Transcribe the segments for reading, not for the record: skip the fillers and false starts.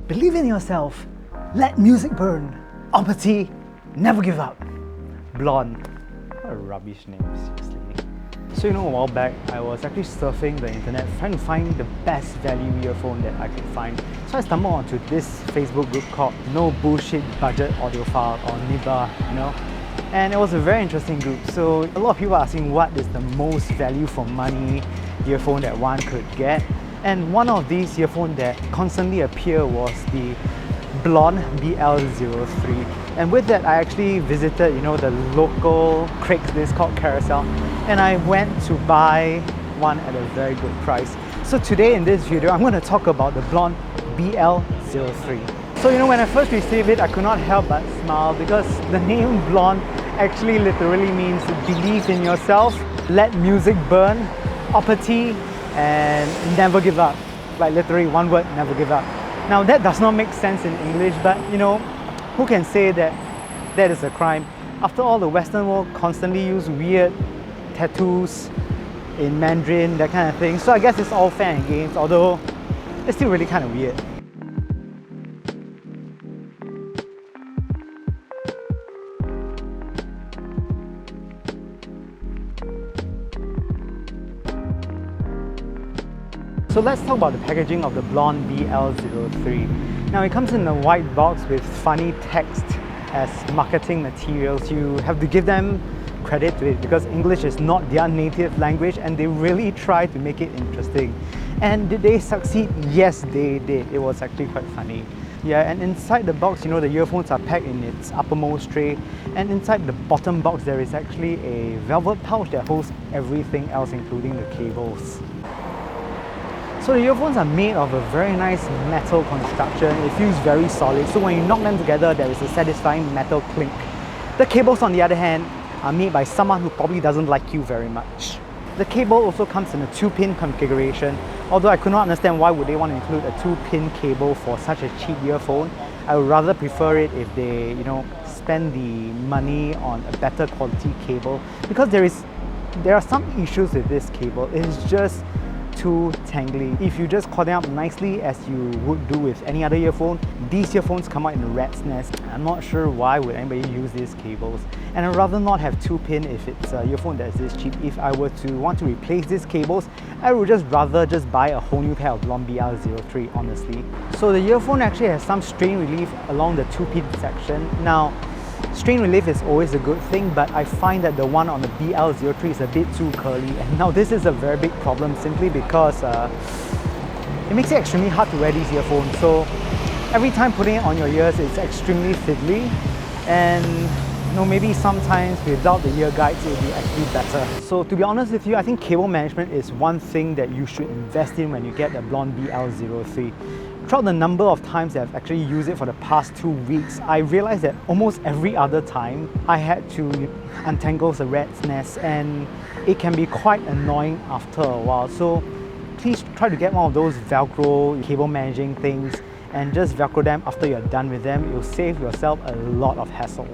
Believe in yourself. Let music burn. OPPOTY, never give up. Blon. What a rubbish name, seriously. So a while back, I was actually surfing the internet trying to find the best value earphone that I could find. So I stumbled onto this Facebook group called No Bullshit Budget Audiophile, or NEVER, And it was a very interesting group. So a lot of people are asking what is the most value for money earphone that one could get. And one of these earphones that constantly appeared was the Blon BL-03. And with that, I actually visited, the local Craigslist called Carousel, and I went to buy one at a very good price. So today in this video, I'm going to talk about the Blon BL-03. So when I first received it, I could not help but smile because the name Blon actually literally means believe in yourself, let music burn, OPPOTY, and never give up. Like literally one word, never give up. Now that does not make sense in English, but who can say that that is a crime? After all, the Western world constantly use weird tattoos in Mandarin, that kind of thing. So I guess it's all fair and games, although it's still really kind of weird. So let's talk about the packaging of the Blon BL-03. Now it comes in a white box with funny text as marketing materials. You have to give them credit to it because English is not their native language and they really try to make it interesting. And did they succeed? Yes, they did. It was actually quite funny. Yeah, and inside the box, the earphones are packed in its uppermost tray, and inside the bottom box there is actually a velvet pouch that holds everything else, including the cables. So the earphones are made of a very nice metal construction. It feels very solid, so when you knock them together, there is a satisfying metal clink. The cables, on the other hand, are made by someone who probably doesn't like you very much. The cable also comes in a 2-pin configuration, although I could not understand why would they want to include a 2-pin cable for such a cheap earphone. I would rather prefer it if they, spend the money on a better quality cable, because there are some issues with this cable. It is just too tangly. If you just cord them up nicely as you would do with any other earphone, these earphones come out in a rat's nest. I'm not sure why would anybody use these cables, and I'd rather not have 2-pin if it's a earphone that's this cheap. If I were to want to replace these cables, I would rather buy a whole new pair of Blon BL-03, honestly. So the earphone actually has some strain relief along the 2-pin section. Now, strain relief is always a good thing, but I find that the one on the BL-03 is a bit too curly, and now this is a very big problem simply because it makes it extremely hard to wear these earphones. So every time putting it on your ears, it's extremely fiddly, and maybe sometimes without the ear guides it would be actually better. So to be honest with you, I think cable management is one thing that you should invest in when you get the Blon BL-03. Throughout the number of times that I've actually used it for the past 2 weeks, I realized that almost every other time I had to untangle the rat's nest, and it can be quite annoying after a while. So please try to get one of those Velcro cable managing things and just Velcro them after you're done with them. You'll save yourself a lot of hassle.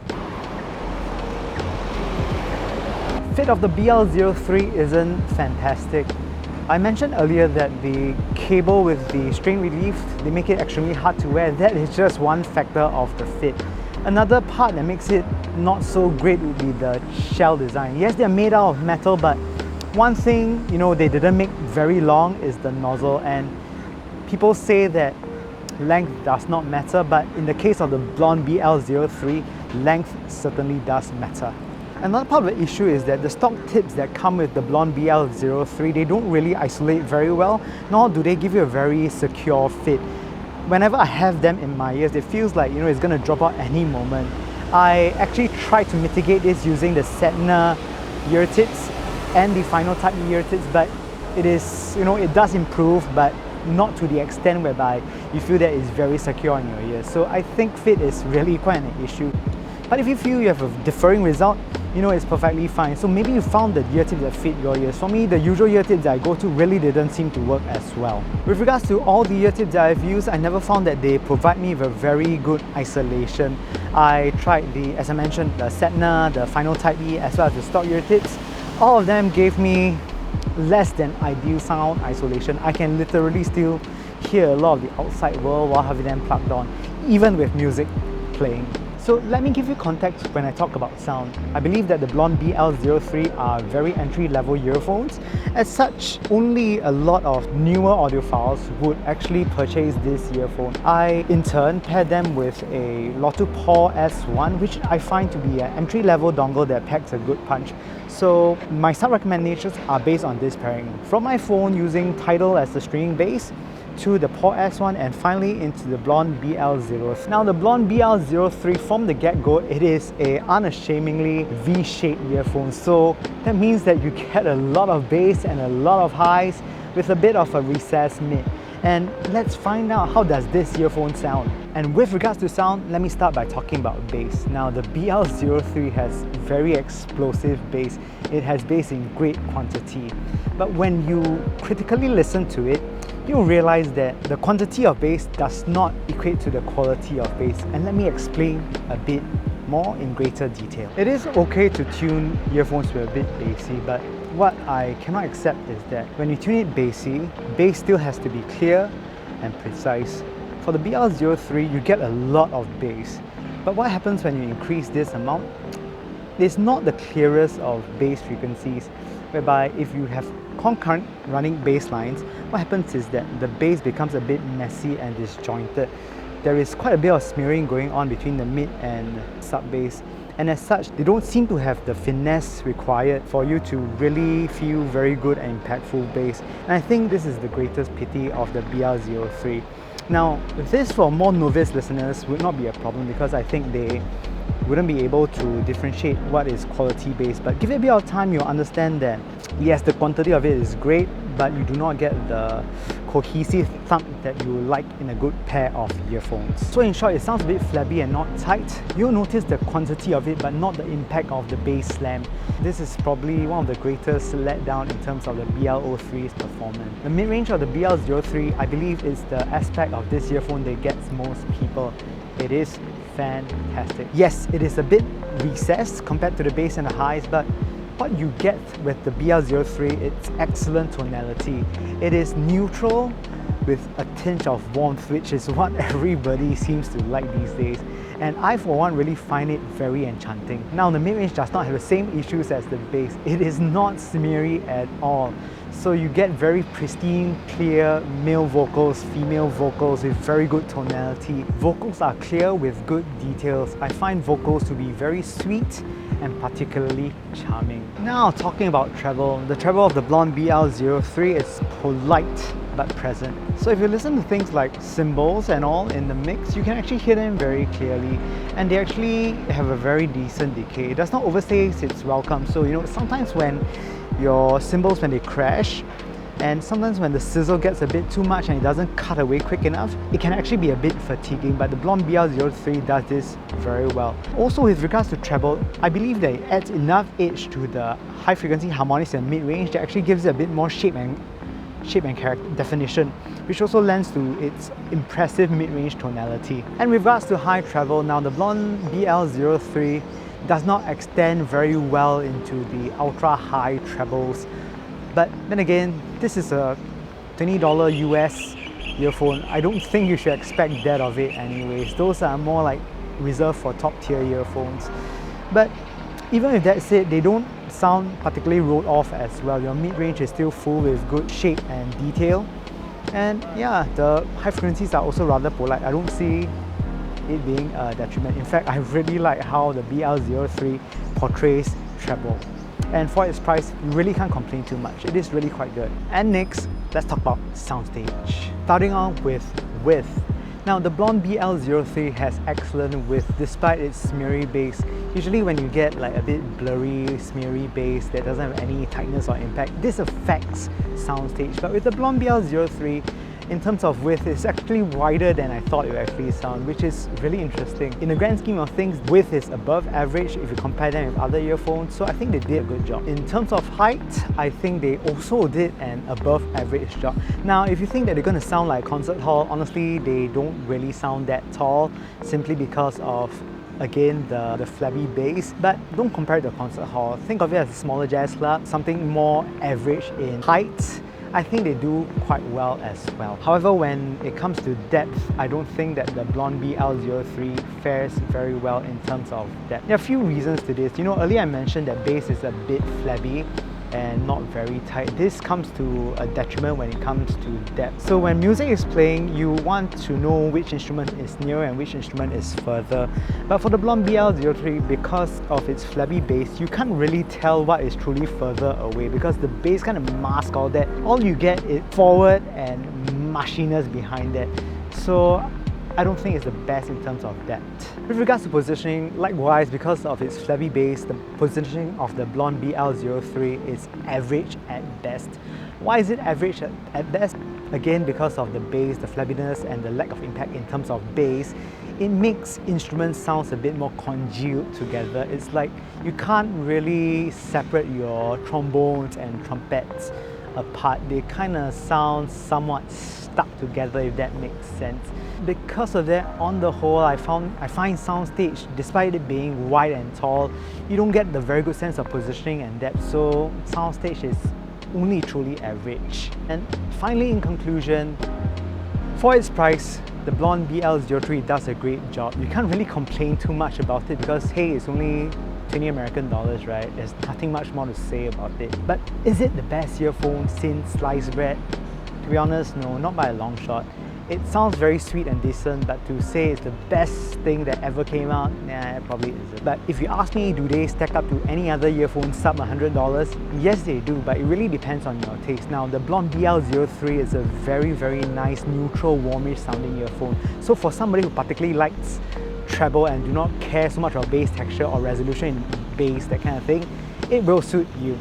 Fit of the BL-03 isn't fantastic. I mentioned earlier that the cable with the strain relief, they make it extremely hard to wear. That is just one factor of the fit. Another part that makes it not so great would be the shell design. Yes, they're made out of metal, but one thing they didn't make very long is the nozzle, and people say that length does not matter, but in the case of the Blon BL-03, length certainly does matter. Another part of the issue is that the stock tips that come with the Blon BL-03, they don't really isolate very well, nor do they give you a very secure fit. Whenever I have them in my ears, it feels like it's going to drop out any moment. I actually tried to mitigate this using the Sedna ear tips and the Final Type ear tips, but it is, it does improve, but not to the extent whereby you feel that it's very secure in your ears. So I think fit is really quite an issue. But if you feel you have a differing result, it's perfectly fine. So maybe you found the ear tips that fit your ears. For me, the usual ear tips that I go to really didn't seem to work as well. With regards to all the ear tips that I've used, I never found that they provide me with a very good isolation. I tried as I mentioned, the Sedna, the Final Type E, as well as the stock ear tips. All of them gave me less than ideal sound isolation. I can literally still hear a lot of the outside world while having them plugged on, even with music playing. So let me give you context when I talk about sound. I believe that the Blon BL-03 are very entry-level earphones. As such, only a lot of newer audiophiles would actually purchase this earphone. I, in turn, paired them with a LETMUSICBURN S1, which I find to be an entry-level dongle that packs a good punch. So my sound recommendations are based on this pairing. From my phone using Tidal as the stringing base, to the POR S1, and finally into the Blon BL-03. Now the Blon BL-03, from the get-go, it is a unashamedly V-shaped earphone. So that means that you get a lot of bass and a lot of highs with a bit of a recessed mid. And let's find out how does this earphone sound. And with regards to sound, let me start by talking about bass. Now the BL-03 has very explosive bass. It has bass in great quantity. But when you critically listen to it, you'll realize that the quantity of bass does not equate to the quality of bass. And let me explain a bit more in greater detail. It is okay to tune earphones to a bit bassy, but what I cannot accept is that when you tune it bassy, bass still has to be clear and precise. For the BL-03, you get a lot of bass. But what happens when you increase this amount? It's not the clearest of bass frequencies, whereby if you have concurrent running bass lines, what happens is that the bass becomes a bit messy and disjointed. There is quite a bit of smearing going on between the mid and sub bass, and as such, they don't seem to have the finesse required for you to really feel very good and impactful bass. And I think this is the greatest pity of the BL-03. Now, this for more novice listeners would not be a problem because I think they wouldn't be able to differentiate what is quality bass, but give it a bit of time, you'll understand that yes, the quantity of it is great, but you do not get the cohesive thump that you like in a good pair of earphones. So in short, it sounds a bit flabby and not tight. You'll notice the quantity of it, but not the impact of the bass slam. This is probably one of the greatest letdown in terms of the BL-03's performance. The mid-range of the BL-03, I believe, is the aspect of this earphone that gets most people. It is fantastic. Yes, it is a bit recessed compared to the bass and the highs, but what you get with the BL-03, it's excellent tonality. It is neutral with a tinge of warmth, which is what everybody seems to like these days. And I, for one, really find it very enchanting. Now, the mid-range does not have the same issues as the bass. It is not smeary at all. So you get very pristine, clear male vocals, female vocals with very good tonality. Vocals are clear with good details. I find vocals to be very sweet and particularly charming. Now, talking about treble, the treble of the Blon BL-03 is polite but present. So if you listen to things like cymbals and all in the mix, you can actually hear them very clearly, and they actually have a very decent decay. It does not overstay its welcome. So sometimes when your cymbals, when they crash, and sometimes when the sizzle gets a bit too much and it doesn't cut away quick enough, it can actually be a bit fatiguing, but the Blon BL-03 does this very well. Also, with regards to treble, I believe that it adds enough edge to the high frequency harmonics and mid-range that actually gives it a bit more shape and character definition, which also lends to its impressive mid-range tonality. And with regards to high treble, now the Blon BL-03 does not extend very well into the ultra high trebles. But then again, this is a $20 US earphone. I don't think you should expect that of it anyways. Those are more like reserved for top tier earphones. But even with that said, they don't sound particularly rolled off as well. Your mid-range is still full with good shape and detail. And yeah, the high frequencies are also rather polite. I don't see it being a detriment. In fact, I really like how the BL-03 portrays treble. And for its price, you really can't complain too much. It is really quite good. And next, let's talk about Soundstage. Starting off with width. Now, the Blon BL-03 has excellent width despite its smeary bass. Usually when you get like a bit blurry, smeary bass that doesn't have any tightness or impact, this affects Soundstage. But with the Blon BL-03, in terms of width, it's actually wider than I thought it would actually sound, which is really interesting. In the grand scheme of things, width is above average if you compare them with other earphones, so I think they did a good job. In terms of height, I think they also did an above average job. Now, if you think that they're going to sound like a concert hall, honestly, they don't really sound that tall, simply because of, again, the flabby bass. But don't compare it to a concert hall. Think of it as a smaller jazz club, something more average in height. I think they do quite well as well. However, when it comes to depth, I don't think that the Blon BL-03 fares very well in terms of depth. There are a few reasons to this. You know, earlier I mentioned that bass is a bit flabby and not very tight. This comes to a detriment when it comes to depth. So when music is playing, you want to know which instrument is nearer and which instrument is further. But for the Blon BL-03, because of its flabby bass, you can't really tell what is truly further away because the bass kind of masks all that. All you get is forward and mushiness behind that. So I don't think it's the best in terms of depth. With regards to positioning, likewise, because of its flabby bass, the positioning of the Blon BL-03 is average at best. Why is it average at best? Again, because of the bass, the flabbiness and the lack of impact in terms of bass, it makes instruments sound a bit more congealed together. It's like you can't really separate your trombones and trumpets apart. They kind of sound somewhat stuck together, if that makes sense. Because of that, on the whole, I find Soundstage, despite it being wide and tall, you don't get the very good sense of positioning and depth, so Soundstage is only truly average. And finally, in conclusion, for its price, the Blon BL-03 does a great job. You can't really complain too much about it because, hey, it's only 20 American dollars, right? There's nothing much more to say about it. But is it the best earphone since sliced bread? To be honest, no, not by a long shot. It sounds very sweet and decent, but to say it's the best thing that ever came out, nah, it probably isn't. But if you ask me, do they stack up to any other earphone sub $100? Yes, they do, but it really depends on your taste. Now, the Blon BL-03 is a very, very nice, neutral, warmish sounding earphone. So for somebody who particularly likes treble and do not care so much about bass texture or resolution in bass, that kind of thing, it will suit you.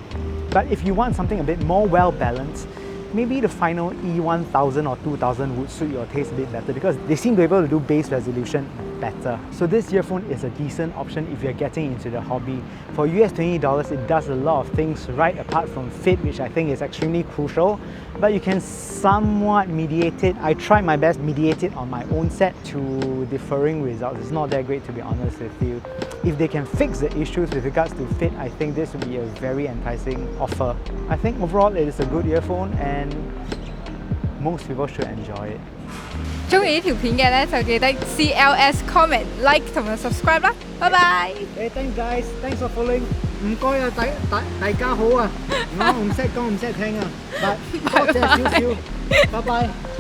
But if you want something a bit more well-balanced, maybe the final E1000 or 2000 would suit your taste a bit better because they seem to be able to do bass resolution better. So this earphone is a decent option if you're getting into the hobby. For US $20, it does a lot of things right apart from fit, which I think is extremely crucial, but you can somewhat mediate it. I tried my best mediate it on my own set to differing results. It's not that great, to be honest with you. If they can fix the issues with regards to fit, I think this would be a very enticing offer. I think overall it is a good earphone and most people should enjoy it. 中意呢條片嘅咧，就記得 CLS comment like 同埋 subscribe 啦，拜拜。Hey, thanks guys, thanks for following. 唔該啊，大家好啊，我唔識講唔識聽啊，但多謝少少，拜拜。